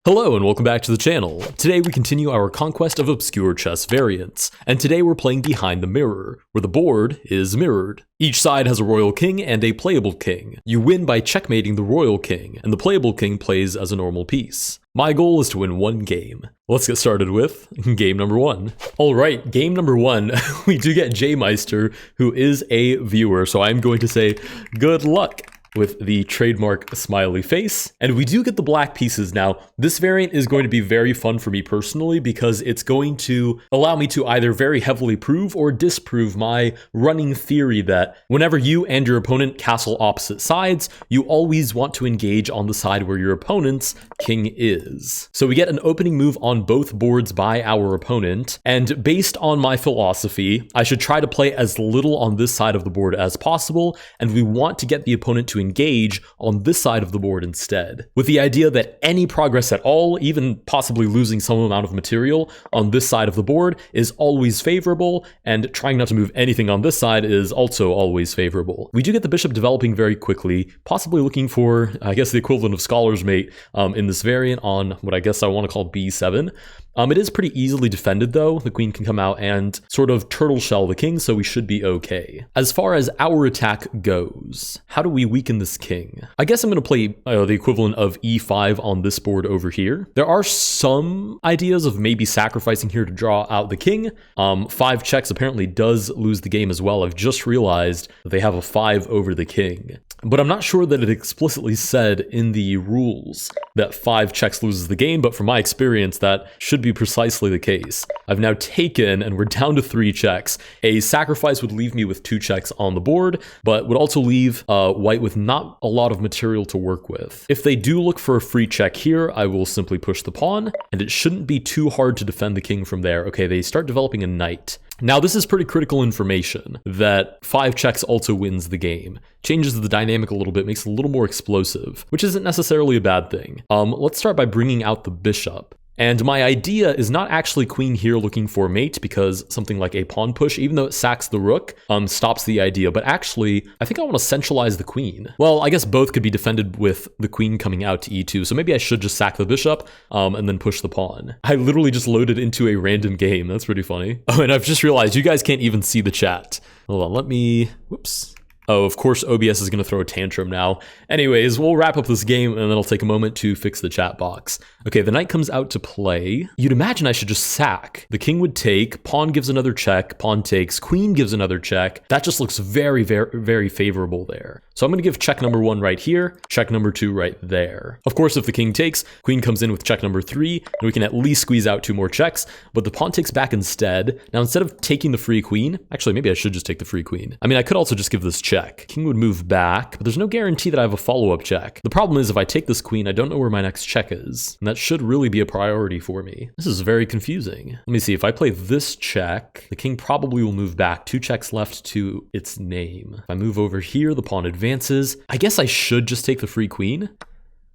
Hello and welcome back to the channel. Today we continue our conquest of obscure chess variants, and today we're playing Behind the Mirror, where the board is mirrored. Each side has a royal king and a playable king. You win by checkmating the royal king, and the playable king plays as a normal piece. My goal is to win one game. Let's get started with game number one. Alright, game number one, we do get J-Meister, who is a viewer, so I'm going to say good luck with the trademark smiley face. And we do get the black pieces now. This variant is going to be very fun for me personally because it's going to allow me to either very heavily prove or disprove my running theory that whenever you and your opponent castle opposite sides, you always want to engage on the side where your opponent's king is. So we get an opening move on both boards by our opponent, and based on my philosophy, I should try to play as little on this side of the board as possible, and we want to get the opponent to engage on this side of the board instead, with the idea that any progress at all, even possibly losing some amount of material on this side of the board, is always favorable, and trying not to move anything on this side is also always favorable. We do get the bishop developing very quickly, possibly looking for, I guess, the equivalent of Scholar's Mate in this variant on what I guess I want to call b7. It is pretty easily defended though. The queen can come out and sort of turtle shell the king, so we should be okay. As far as our attack goes, how do we weaken this king? I guess I'm going to play the equivalent of e5 on this board over here. There are some ideas of maybe sacrificing here to draw out the king. 5 checks apparently does lose the game as well. I've just realized that they have a 5 over the king. But I'm not sure that it explicitly said in the rules that 5 checks loses the game, but from my experience, that should be precisely the case. I've now taken, and we're down to 3 checks. A sacrifice would leave me with 2 checks on the board, but would also leave white with not a lot of material to work with. If they do look for a free check here, I will simply push the pawn, and it shouldn't be too hard to defend the king from there. Okay, they start developing a knight. Now, this is pretty critical information, that 5 checks also wins the game. Changes the dynamic a little bit, makes it a little more explosive, which isn't necessarily a bad thing. Let's start by bringing out the bishop. And my idea is not actually queen here looking for mate, because something like a pawn push, even though it sacks the rook, stops the idea. But actually, I think I want to centralize the queen. Well, I guess both could be defended with the queen coming out to e2, so maybe I should just sack the bishop and then push the pawn. I literally just loaded into a random game. That's pretty funny. Oh, and I've just realized you guys can't even see the chat. Hold on, let me, whoops. Oh, of course, OBS is going to throw a tantrum now. Anyways, we'll wrap up this game and then I'll take a moment to fix the chat box. Okay, the knight comes out to play. You'd imagine I should just sack. The king would take, pawn gives another check, pawn takes, queen gives another check. That just looks very, very, very favorable there. So I'm going to give check number 1 right here, check number 2 right there. Of course, if the king takes, queen comes in with check number 3, and we can at least squeeze out 2 more checks, but the pawn takes back instead. Now, instead of taking the free queen, actually, maybe I should just take the free queen. I mean, I could also just give this check. King would move back, but there's no guarantee that I have a follow-up check. The problem is if I take this queen, I don't know where my next check is, and that should really be a priority for me. This is very confusing. Let me see, if I play this check, the king probably will move back. 2 checks left to its name. If I move over here, the pawn advances. I guess I should just take the free queen.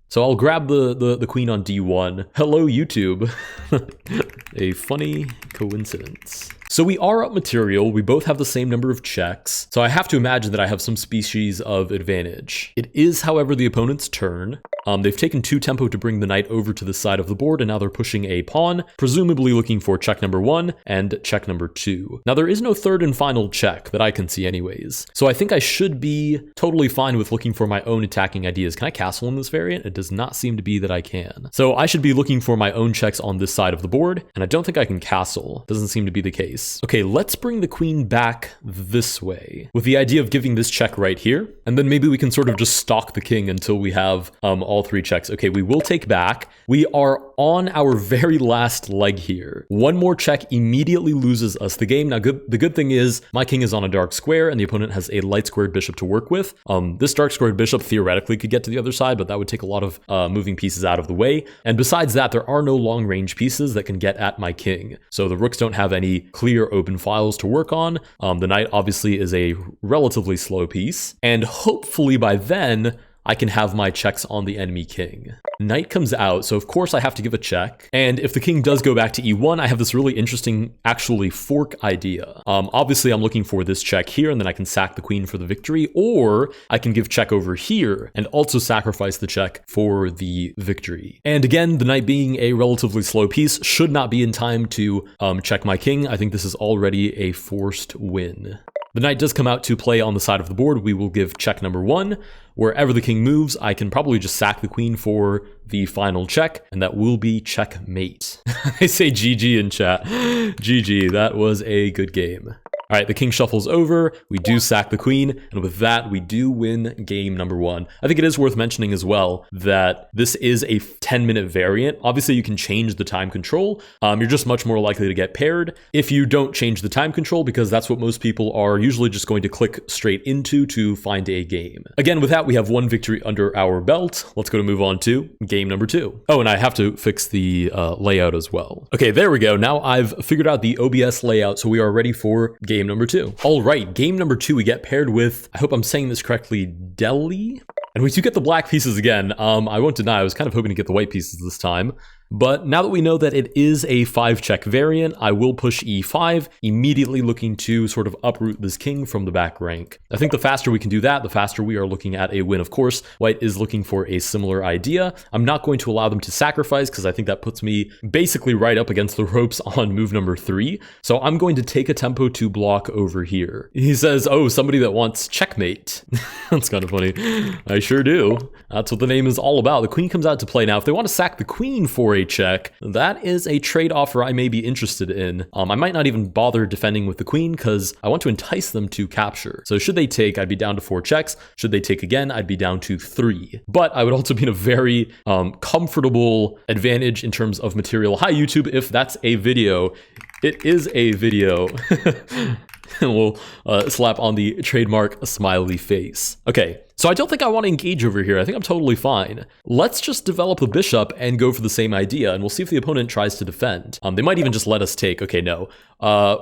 So I'll grab the queen on d1. Hello, YouTube. A funny coincidence. So we are up material, we both have the same number of checks, so I have to imagine that I have some species of advantage. It is, however, the opponent's turn. They've taken 2 tempo to bring the knight over to the side of the board, and now they're pushing a pawn, presumably looking for check number 1 and check number 2. Now, there is no third and final check that I can see anyways, so I think I should be totally fine with looking for my own attacking ideas. Can I castle in this variant? It does not seem to be that I can. So I should be looking for my own checks on this side of the board, and I don't think I can castle. Doesn't seem to be the case. Okay, let's bring the queen back this way, with the idea of giving this check right here, and then maybe we can sort of just stalk the king until we have all 3 checks. Okay, we will take back. We are on our very last leg here. 1 more check immediately loses us the game. Now, the good thing is my king is on a dark square, and the opponent has a light squared bishop to work with. This dark squared bishop theoretically could get to the other side, but that would take a lot of moving pieces out of the way. And besides that, there are no long range pieces that can get at my king. So the rooks don't have any clear open files to work on. The knight obviously is a relatively slow piece, and hopefully by then I can have my checks on the enemy king. Knight comes out, so of course I have to give a check. And if the king does go back to e1, I have this really interesting, actually, fork idea. Obviously, I'm looking for this check here, and then I can sack the queen for the victory, or I can give check over here and also sacrifice the check for the victory. And again, the knight being a relatively slow piece should not be in time to check my king. I think this is already a forced win. The knight does come out to play on the side of the board. We will give check number 1. Wherever the king moves, I can probably just sack the queen for the final check, and that will be checkmate. I say GG in chat. GG, that was a good game. All right, the king shuffles over, we do sack the queen, and with that, we do win game number 1. I think it is worth mentioning as well that this is a 10-minute variant. Obviously, you can change the time control. You're just much more likely to get paired if you don't change the time control, because that's what most people are usually just going to click straight into to find a game. Again, with that, we have 1 victory under our belt. Let's go to move on to game number 2. Oh, and I have to fix the layout as well. Okay, there we go. Now I've figured out the OBS layout, so we are ready for game number 2. All right, game number 2, we get paired with, I hope I'm saying this correctly, Delhi. And we do get the black pieces again. I won't deny, I was kind of hoping to get the white pieces this time. But now that we know that it is a 5-check variant, I will push e5, immediately looking to sort of uproot this king from the back rank. I think the faster we can do that, the faster we are looking at a win. Of course, white is looking for a similar idea. I'm not going to allow them to sacrifice because I think that puts me basically right up against the ropes on move number 3. So I'm going to take a tempo to block over here. He says, oh, somebody that wants checkmate. That's kind of funny. I sure do. That's what the name is all about. The queen comes out to play. Now, if they want to sack the queen for a check, that is a trade offer I may be interested in. I might not even bother defending with the queen because I want to entice them to capture. So should they take, I'd be down to 4 checks. Should they take again, I'd be down to 3. But I would also be in a very comfortable advantage in terms of material. Hi, YouTube, if that's a video. It is a video. And we'll slap on the trademark smiley face. Okay, so I don't think I want to engage over here. I think I'm totally fine. Let's just develop the bishop and go for the same idea, and we'll see if the opponent tries to defend. They might even just let us take. Okay, no.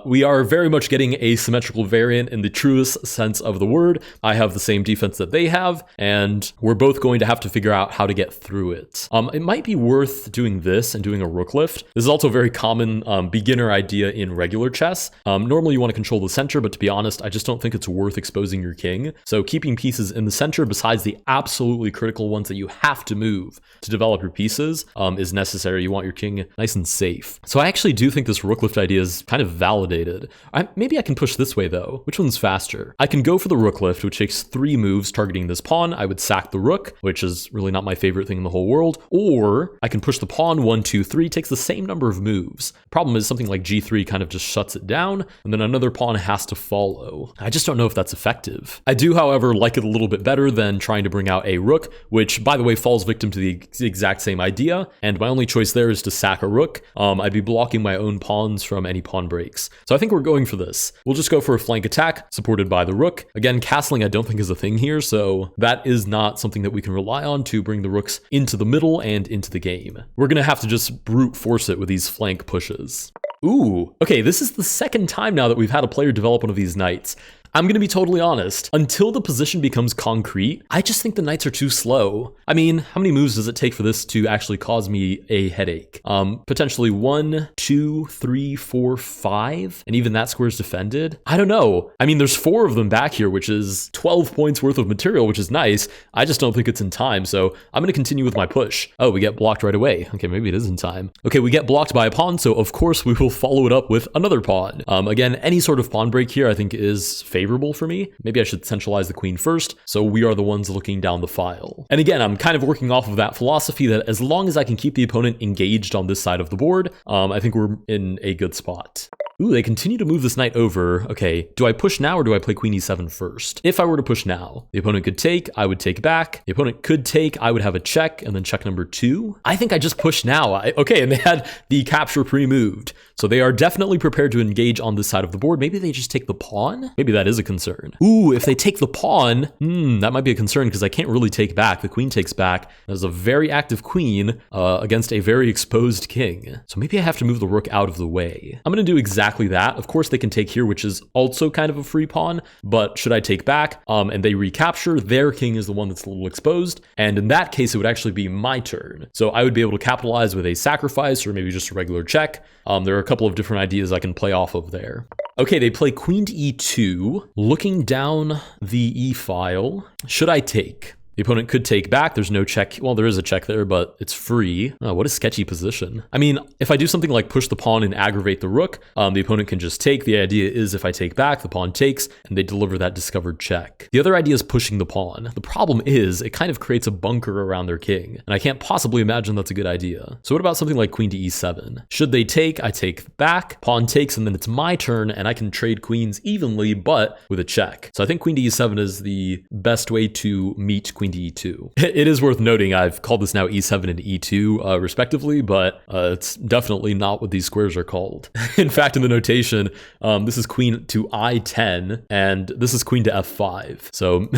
We are very much getting a symmetrical variant in the truest sense of the word. I have the same defense that they have, and we're both going to have to figure out how to get through it. It might be worth doing this and doing a rook lift. This is also a very common beginner idea in regular chess. Normally you want to control the center, but to be honest, I just don't think it's worth exposing your king. So keeping pieces in the center, besides the absolutely critical ones that you have to move to develop your pieces, is necessary. You want your king nice and safe. So I actually do think this rook lift idea is kind of validated. Maybe I can push this way though. Which one's faster? I can go for the rook lift, which takes 3 moves targeting this pawn. I would sack the rook, which is really not my favorite thing in the whole world. Or I can push the pawn 1, 2, 3, takes the same number of moves. Problem is something like g3 kind of just shuts it down, and then another pawn has to follow. I just don't know if that's effective. I do, however, like it a little bit better than trying to bring out a rook, which, by the way, falls victim to the exact same idea, and my only choice there is to sack a rook. I'd be blocking my own pawns from any pawn breaks. So I think we're going for this. We'll just go for a flank attack, supported by the rook. Again, castling I don't think is a thing here, so that is not something that we can rely on to bring the rooks into the middle and into the game. We're gonna have to just brute force it with these flank pushes. Ooh, okay, this is the second time now that we've had a player develop one of these knights. I'm going to be totally honest. Until the position becomes concrete, I just think the knights are too slow. I mean, how many moves does it take for this to actually cause me a headache? Potentially 1, 2, 3, 4, 5, and even that square is defended. I don't know. I mean, there's 4 of them back here, which is 12 points worth of material, which is nice. I just don't think it's in time, so I'm going to continue with my push. Oh, we get blocked right away. Okay, maybe it is in time. Okay, we get blocked by a pawn, so of course we will follow it up with another pawn. Again, any sort of pawn break here I think is favorable for me. Maybe I should centralize the queen first, so we are the ones looking down the file. And again, I'm kind of working off of that philosophy that as long as I can keep the opponent engaged on this side of the board, I think we're in a good spot. Ooh, they continue to move this knight over. Okay, do I push now or do I play queen e7 first? If I were to push now, the opponent could take, I would take back. The opponent could take, I would have a check, and then check number 2. I think I just push now. Okay, and they had the capture pre-moved. So they are definitely prepared to engage on this side of the board. Maybe they just take the pawn? Maybe that is a concern. Ooh, if they take the pawn, that might be a concern because I can't really take back. The queen takes back. There's a very active queen against a very exposed king. So maybe I have to move the rook out of the way. I'm going to do exactly exactly that. Of course, they can take here, which is also kind of a free pawn, but should I take back and they recapture, their king is the one that's a little exposed, and in that case, it would actually be my turn. So I would be able to capitalize with a sacrifice or maybe just a regular check. There are a couple of different ideas I can play off of there. Okay, they play queen to e2. Looking down the e file, should I take? The opponent could take back. There's no check. Well, there is a check there, but it's free. Oh, what a sketchy position. I mean, if I do something like push the pawn and aggravate the rook, the opponent can just take. The idea is if I take back, the pawn takes, and they deliver that discovered check. The other idea is pushing the pawn. The problem is it kind of creates a bunker around their king, and I can't possibly imagine that's a good idea. So what about something like queen to e7? Should they take? I take back, pawn takes, and then it's my turn, and I can trade queens evenly, but with a check. So I think queen to e7 is the best way to meet queen to e2. It is worth noting I've called this now e7 and e2 respectively, but it's definitely not what these squares are called. In fact, in the notation, this is queen to i10 and this is queen to f5. So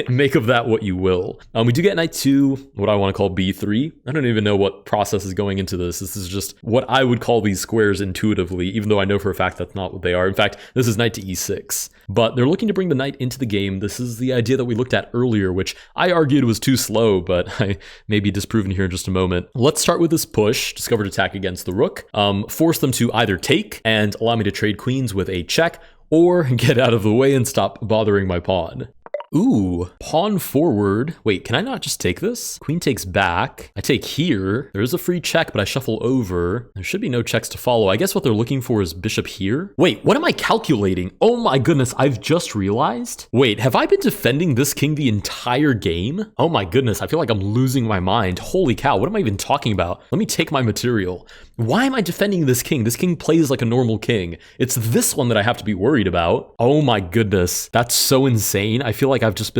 make of that what you will. We do get knight to what I want to call b3. I don't even know what process is going into this. This is just what I would call these squares intuitively, even though I know for a fact that's not what they are. In fact, this is knight to e6. But they're looking to bring the knight into the game. This is the idea that we looked at earlier, which I argued was too slow, but I may be disproven here in just a moment. Let's start with this push, discovered attack against the rook, force them to either take and allow me to trade queens with a check, or get out of the way and stop bothering my pawn. Ooh, pawn forward. Wait, can I not just take this? Queen takes back. I take here. There is a free check, but I shuffle over. There should be no checks to follow. I guess what they're looking for is bishop here. Wait, what am I calculating? Oh my goodness, I've just realized. Wait, have I been defending this king the entire game? Oh my goodness, I feel like I'm losing my mind. Holy cow, what am I even talking about? Let me take my material. Why am I defending this king? This king plays like a normal king. It's this one that I have to be worried about. Oh my goodness, that's so insane. I feel like I've just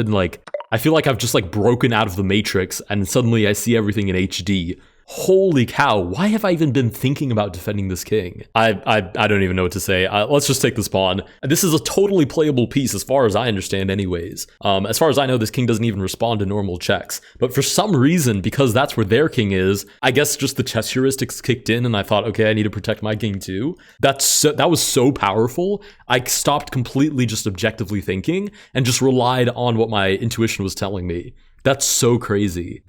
broken out of the matrix and suddenly I see everything in HD. Holy cow, why have I even been thinking about defending this king? I don't even know what to say. Let's just take this pawn. This is a totally playable piece as far as I understand anyways. As far as I know, this king doesn't even respond to normal checks. But for some reason, because that's where their king is, I guess just the chess heuristics kicked in and I thought, okay, I need to protect my king too. That was so powerful. I stopped completely just objectively thinking and just relied on what my intuition was telling me. That's so crazy.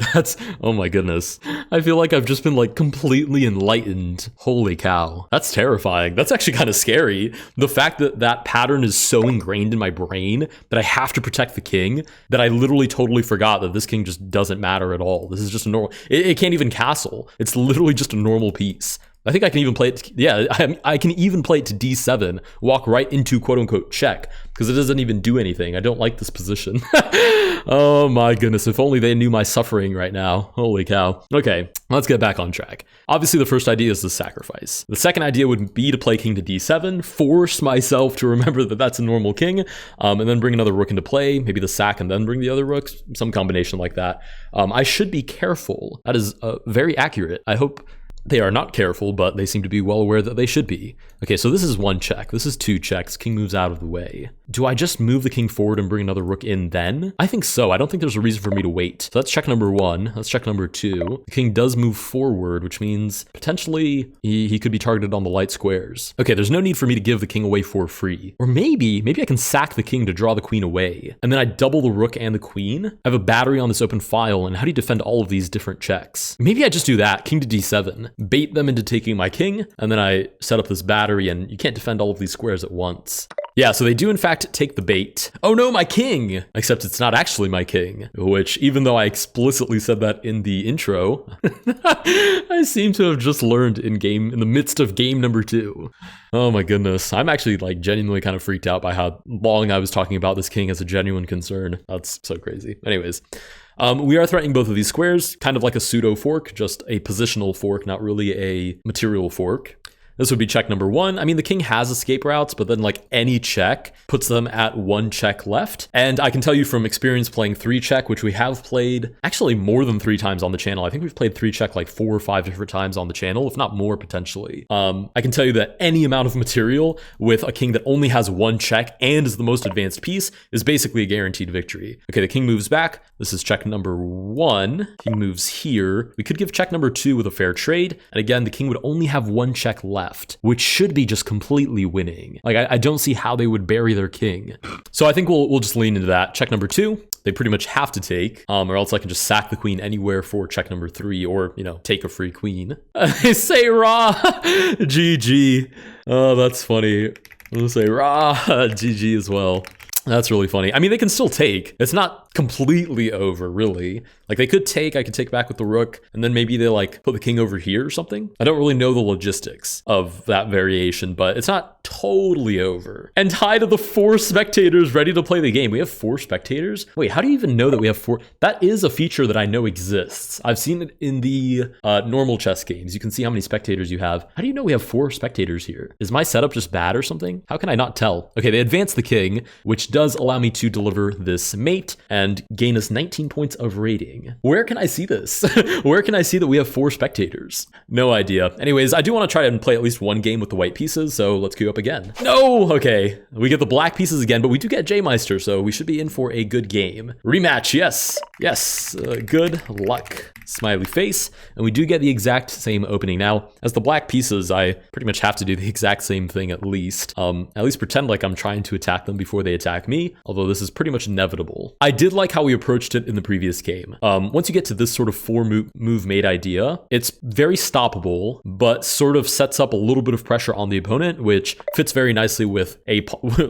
Oh my goodness. I feel like I've just been like completely enlightened. Holy cow. That's terrifying. That's actually kind of scary. The fact that that pattern is so ingrained in my brain that I have to protect the king, that I literally totally forgot that this king just doesn't matter at all. This is just a normal, it can't even castle. It's literally just a normal piece. I think I can even play it, I can even play it to d7, walk right into quote-unquote check, because it doesn't even do anything. I don't like this position. Oh my goodness, if only they knew my suffering right now. Holy cow. Okay, let's get back on track. Obviously, the first idea is the sacrifice. The second idea would be to play king to d7, force myself to remember that that's a normal king, and then bring another rook into play, maybe the sack and then bring the other rooks, some combination like that. I should be careful. That is very accurate. I hope they are not careful, but they seem to be well aware that they should be. Okay, so this is one check. This is two checks. King moves out of the way. Do I just move the king forward and bring another rook in then? I think so. I don't think there's a reason for me to wait. So that's check number one. That's check number two. The king does move forward, which means potentially he could be targeted on the light squares. Okay, there's no need for me to give the king away for free. Or maybe I can sack the king to draw the queen away. And then I double the rook and the queen. I have a battery on this open file, and how do you defend all of these different checks? Maybe I just do that. King to d7. Bait them into taking my king, and then I set up this battery, and you can't defend all of these squares at once. Yeah, so they do in fact take the bait. Oh no, my king! Except it's not actually my king, which even though I explicitly said that in the intro, I seem to have just learned in the midst of game number 2. Oh my goodness. I'm actually like genuinely kind of freaked out by how long I was talking about this king as a genuine concern. That's so crazy. Anyways. We are threatening both of these squares, kind of like a pseudo fork, just a positional fork, not really a material fork. This would be check number 1. I mean, the king has escape routes, but then like any check puts them at 1 check left. And I can tell you from experience playing 3 check, which we have played actually more than 3 times on the channel. I think we've played 3 check like 4 or 5 different times on the channel, if not more potentially. I can tell you that any amount of material with a king that only has 1 check and is the most advanced piece is basically a guaranteed victory. Okay, the king moves back. This is check number 1. King moves here. We could give check number 2 with a fair trade. And again, the king would only have 1 check left. left, which should be just completely winning. Like, I don't see how they would bury their king. So I think we'll just lean into that. Check number 2. They pretty much have to take, or else I can just sack the queen anywhere for check number 3, or, take a free queen. Say rah, GG. Oh, that's funny. I'll say rah, GG as well. That's really funny. I mean, they can still take. It's not completely over, really. Like, they could take, I could take back with the rook, and then maybe they, like, put the king over here or something. I don't really know the logistics of that variation, but it's not totally over. And tied to the 4 spectators ready to play the game. We have 4 spectators? Wait, how do you even know that we have 4? That is a feature that I know exists. I've seen it in the normal chess games. You can see how many spectators you have. How do you know we have 4 spectators here? Is my setup just bad or something? How can I not tell? Okay, they advance the king, which does allow me to deliver this mate and gain us 19 points of rating. Where can I see this? Where can I see that we have 4 spectators? No idea. Anyways, I do want to try and play at least one game with the white pieces, so let's queue up again. No! Okay, we get the black pieces again, but we do get J-Meister, so we should be in for a good game. Rematch, yes. Yes, good luck. Smiley face, and we do get the exact same opening. Now, as the black pieces, I pretty much have to do the exact same thing at least pretend like I'm trying to attack them before they attack me, although this is pretty much inevitable. I did like how we approached it in the previous game. Once you get to this sort of 4 move mate idea, it's very stoppable, but sort of sets up a little bit of pressure on the opponent, which fits very nicely with a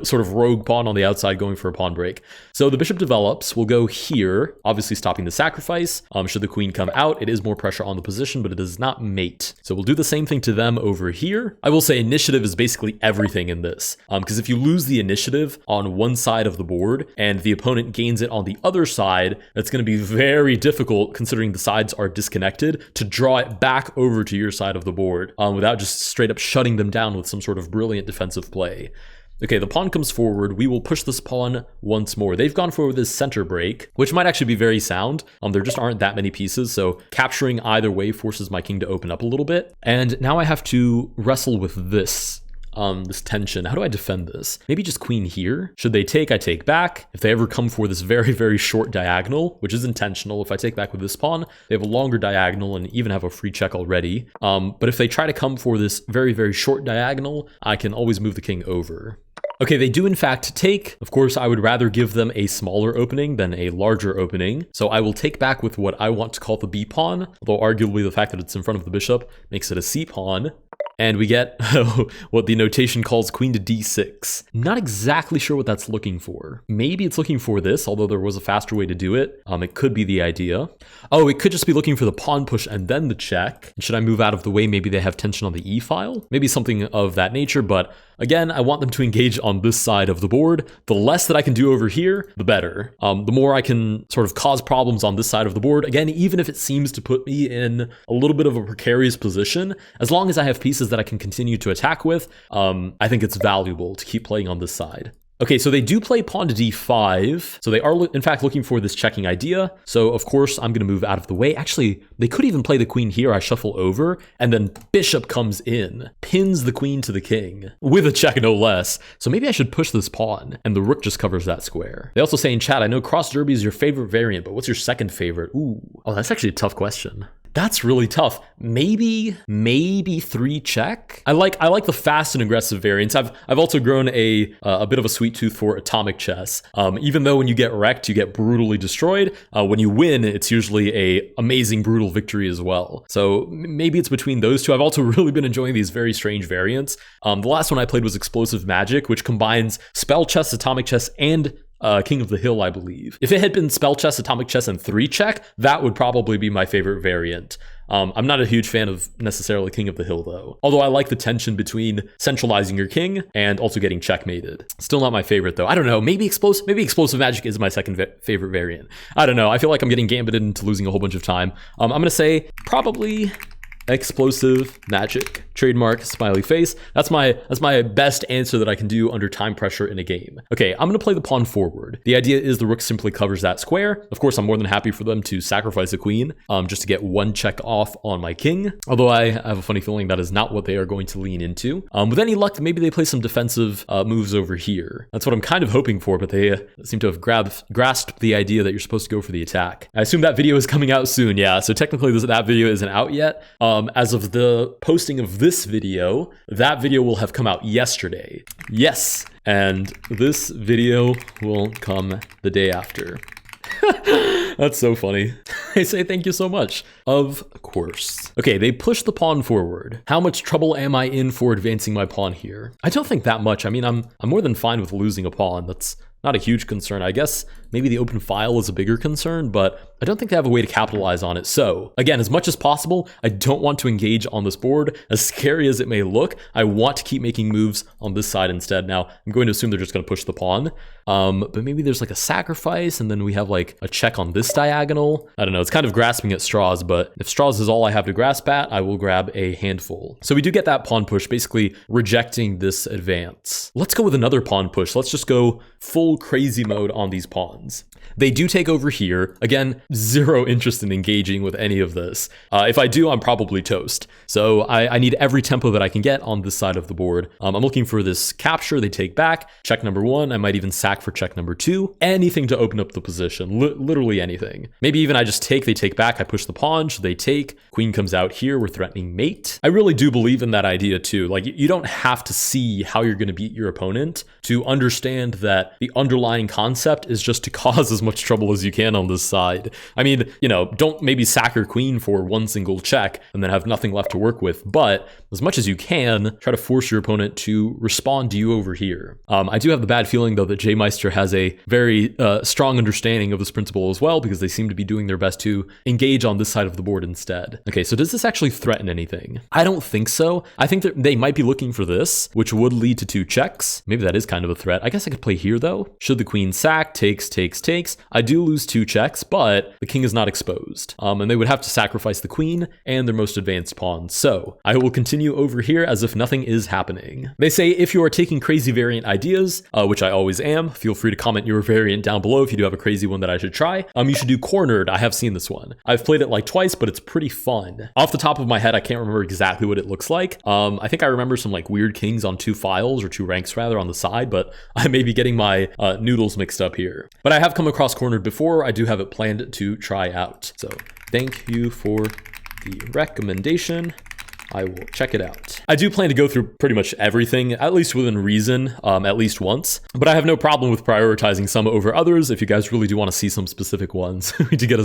sort of rogue pawn on the outside going for a pawn break. So the bishop develops, we'll go here, obviously stopping the sacrifice. Should the queen come out, it is more pressure on the position, but it does not mate. So we'll do the same thing to them over here. I will say initiative is basically everything in this, because if you lose the initiative on one side of the board and the opponent gains it on the other side, it's going to be very difficult, considering the sides are disconnected, to draw it back over to your side of the board without just straight up shutting them down with some sort of brilliant defensive play. Okay, the pawn comes forward. We will push this pawn once more. They've gone for this center break, which might actually be very sound. There just aren't that many pieces, so capturing either way forces my king to open up a little bit. And now I have to wrestle with this tension. How do I defend this? Maybe just queen here. Should they take, I take back. If they ever come for this very, very short diagonal, which is intentional, if I take back with this pawn, they have a longer diagonal and even have a free check already. But if they try to come for this very, very short diagonal, I can always move the king over. Okay, they do in fact take. Of course, I would rather give them a smaller opening than a larger opening. So I will take back with what I want to call the B pawn, although arguably the fact that it's in front of the bishop makes it a C pawn. And we get what the notation calls queen to d6. Not exactly sure what that's looking for. Maybe it's looking for this, although there was a faster way to do it. It could be the idea. Oh, it could just be looking for the pawn push and then the check. Should I move out of the way? Maybe they have tension on the e file. Maybe something of that nature, but again, I want them to engage on this side of the board. The less that I can do over here, the better. The more I can sort of cause problems on this side of the board. Again, even if it seems to put me in a little bit of a precarious position, as long as I have pieces that I can continue to attack with, I think it's valuable to keep playing on this side. Okay, so they do play pawn to d5. So they are, in fact, looking for this checking idea. So, of course, I'm going to move out of the way. Actually, they could even play the queen here. I shuffle over, and then bishop comes in, pins the queen to the king, with a check no less. So maybe I should push this pawn, and the rook just covers that square. They also say in chat, I know cross derby is your favorite variant, but what's your second favorite? Ooh, oh, that's actually a tough question. That's really tough. Maybe 3 check. I like the fast and aggressive variants. I've also grown a bit of a sweet tooth for atomic chess. Even though when you get wrecked, you get brutally destroyed. When you win, it's usually a amazing brutal victory as well. So maybe it's between those two. I've also really been enjoying these very strange variants. The last one I played was Explosive Magic, which combines spell chess, atomic chess, and King of the Hill, I believe. If it had been spell chess, atomic chess, and 3 check, that would probably be my favorite variant. I'm not a huge fan of necessarily King of the Hill, though. Although I like the tension between centralizing your king and also getting checkmated. Still not my favorite, though. I don't know. Maybe Explosive Magic is my second favorite variant. I don't know. I feel like I'm getting gambited into losing a whole bunch of time. I'm going to say probably Explosive Magic. Trademark smiley face. That's my best answer that I can do under time pressure in a game. Okay, I'm going to play the pawn forward. The idea is the rook simply covers that square. Of course, I'm more than happy for them to sacrifice a queen just to get 1 check off on my king. Although I have a funny feeling that is not what they are going to lean into. With any luck, maybe they play some defensive moves over here. That's what I'm kind of hoping for, but they seem to have grasped the idea that you're supposed to go for the attack. I assume that video is coming out soon. Yeah, so technically that video isn't out yet. As of the posting of this video, that video will have come out yesterday. Yes, and this video will come the day after. That's so funny. I say thank you so much. Of course. Okay, they push the pawn forward. How much trouble am I in for advancing my pawn here? I don't think that much. I mean, I'm more than fine with losing a pawn. That's not a huge concern. I guess maybe the open file is a bigger concern, but I don't think they have a way to capitalize on it. So again, as much as possible, I don't want to engage on this board. As scary as it may look, I want to keep making moves on this side instead. Now, I'm going to assume they're just going to push the pawn, but maybe there's like a sacrifice, and then we have like a check on this diagonal. I don't know. It's kind of grasping at straws, but if straws is all I have to grasp at, I will grab a handful. So we do get that pawn push, basically rejecting this advance. Let's go with another pawn push. Let's just go full crazy mode on these pawns. They do take over here. Again, zero interest in engaging with any of this. If I do, I'm probably toast. So I need every tempo that I can get on this side of the board. I'm looking for this capture. They take back. Check number 1. I might even sack for check number 2. Anything to open up the position. Literally anything. Maybe even I just take, they take back. I push the pawn. So they take. Queen comes out here. We're threatening mate. I really do believe in that idea too. Like, you don't have to see how you're going to beat your opponent to understand that the underlying concept is just to cause as much trouble as you can on this side. I mean, you know, don't maybe sack your queen for one single check and then have nothing left to work with, but as much as you can, try to force your opponent to respond to you over here. I do have the bad feeling though that J-Meister has a very strong understanding of this principle as well, because they seem to be doing their best to engage on this side of the board instead. Okay, so does this actually threaten anything? I don't think so. I think that they might be looking for this, which would lead to 2 checks. Maybe that is kind of a threat. I guess I could play here though. Should the queen sack, takes, takes, takes. I do lose 2 checks, but the king is not exposed. And they would have to sacrifice the queen and their most advanced pawn. So I will continue over here as if nothing is happening. They say if you are taking crazy variant ideas, which I always am, feel free to comment your variant down below if you do have a crazy one that I should try. You should do cornered. I have seen this one. I've played it like twice, but it's pretty fun. Off the top of my head, I can't remember exactly what it looks like. I think I remember some like weird kings on 2 files, or 2 ranks rather, on the side, but I may be getting my noodles mixed up here. But I have come across cornered before. I do have it planned to try out. So thank you for the recommendation. I will check it out. I do plan to go through pretty much everything, at least within reason, at least once. But I have no problem with prioritizing some over others if you guys really do want to see some specific ones. We do get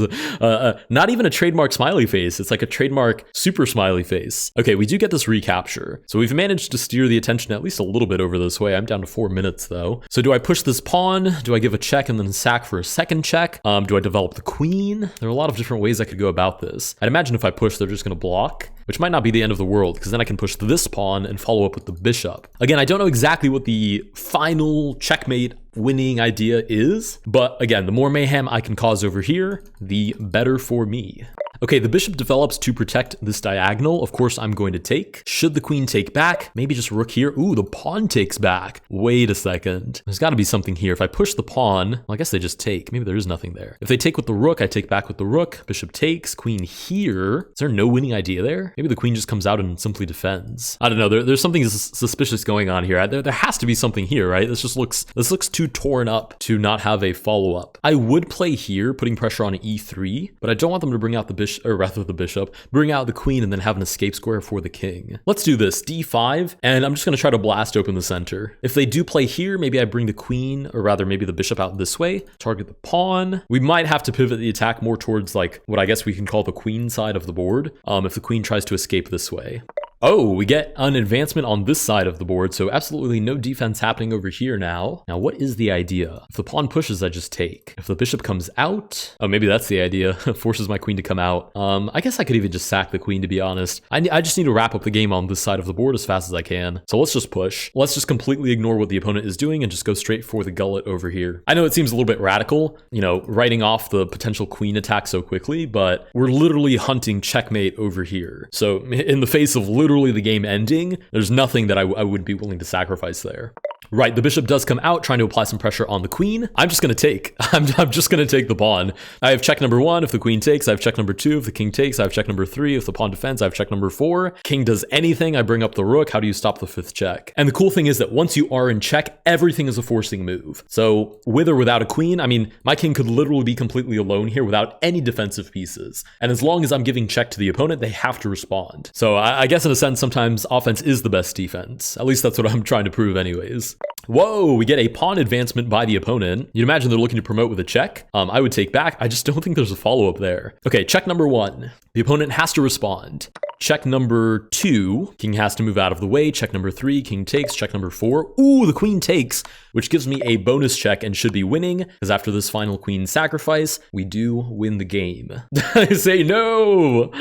not even a trademark smiley face. It's like a trademark super smiley face. Okay, we do get this recapture. So we've managed to steer the attention at least a little bit over this way. I'm down to 4 minutes though. So do I push this pawn? Do I give a check and then sack for a second check? Do I develop the queen? There are a lot of different ways I could go about this. I'd imagine if I push, they're just going to block, which might not be the end of the world, because then I can push this pawn and follow up with the bishop. Again, I don't know exactly what the final checkmate winning idea is, but again, the more mayhem I can cause over here, the better for me. Okay, the bishop develops to protect this diagonal. Of course, I'm going to take. Should the queen take back? Maybe just rook here. Ooh, the pawn takes back. Wait a second. There's got to be something here. If I push the pawn, well, I guess they just take. Maybe there is nothing there. If they take with the rook, I take back with the rook. Bishop takes. Queen here. Is there no winning idea there? Maybe the queen just comes out and simply defends. I don't know. There's something suspicious going on here. There has to be something here, right? This looks too torn up to not have a follow-up. I would play here, putting pressure on e3, but I don't want them to bring out the bishop, or rather the bishop, bring out the queen and then have an escape square for the king. Let's do this, d5, and I'm just going to try to blast open the center. If they do play here, maybe I bring the queen, or rather maybe the bishop out this way, target the pawn. We might have to pivot the attack more towards like what I guess we can call the queen side of the board, if the queen tries to escape this way. Oh, we get an advancement on this side of the board, so absolutely no defense happening over here now. Now, what is the idea? If the pawn pushes, I just take. If the bishop comes out, oh, maybe that's the idea. Forces my queen to come out. I guess I could even just sack the queen, to be honest. I just need to wrap up the game on this side of the board as fast as I can. So let's just push. Let's just completely ignore what the opponent is doing and just go straight for the gullet over here. I know it seems a little bit radical, you know, writing off the potential queen attack so quickly, but we're literally hunting checkmate over here. So in the face of literally the game ending, there's nothing that I would be willing to sacrifice there. Right, the bishop does come out, trying to apply some pressure on the queen. I'm just going to take. I'm just going to take the pawn. I have check number 1 if the queen takes. I have check number 2 if the king takes. I have check number 3 if the pawn defends. I have check number 4. King does anything, I bring up the rook. How do you stop the 5th check? And the cool thing is that once you are in check, everything is a forcing move. So with or without a queen, I mean, my king could literally be completely alone here without any defensive pieces. And as long as I'm giving check to the opponent, they have to respond. So I guess in a sense, sometimes offense is the best defense. At least that's what I'm trying to prove anyways. Whoa, we get a pawn advancement by the opponent. You'd imagine they're looking to promote with a check. I would take back. I just don't think there's a follow-up there. Okay, check number 1. The opponent has to respond. Check number 2, king has to move out of the way. Check number 3, king takes. Check number 4, ooh, the queen takes, which gives me a bonus check and should be winning, because after this final queen sacrifice, we do win the game. I say no.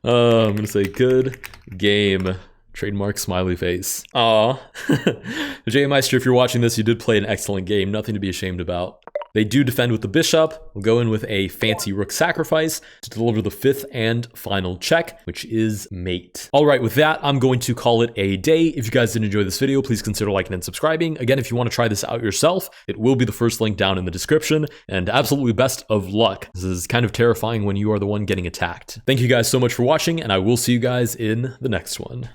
I'm gonna say good game. Trademark smiley face. Aw. J Meister, if you're watching this, you did play an excellent game. Nothing to be ashamed about. They do defend with the bishop. We'll go in with a fancy rook sacrifice to deliver the 5th and final check, which is mate. All right, with that, I'm going to call it a day. If you guys did enjoy this video, please consider liking and subscribing. Again, if you want to try this out yourself, it will be the first link down in the description. And absolutely best of luck. This is kind of terrifying when you are the one getting attacked. Thank you guys so much for watching, and I will see you guys in the next one.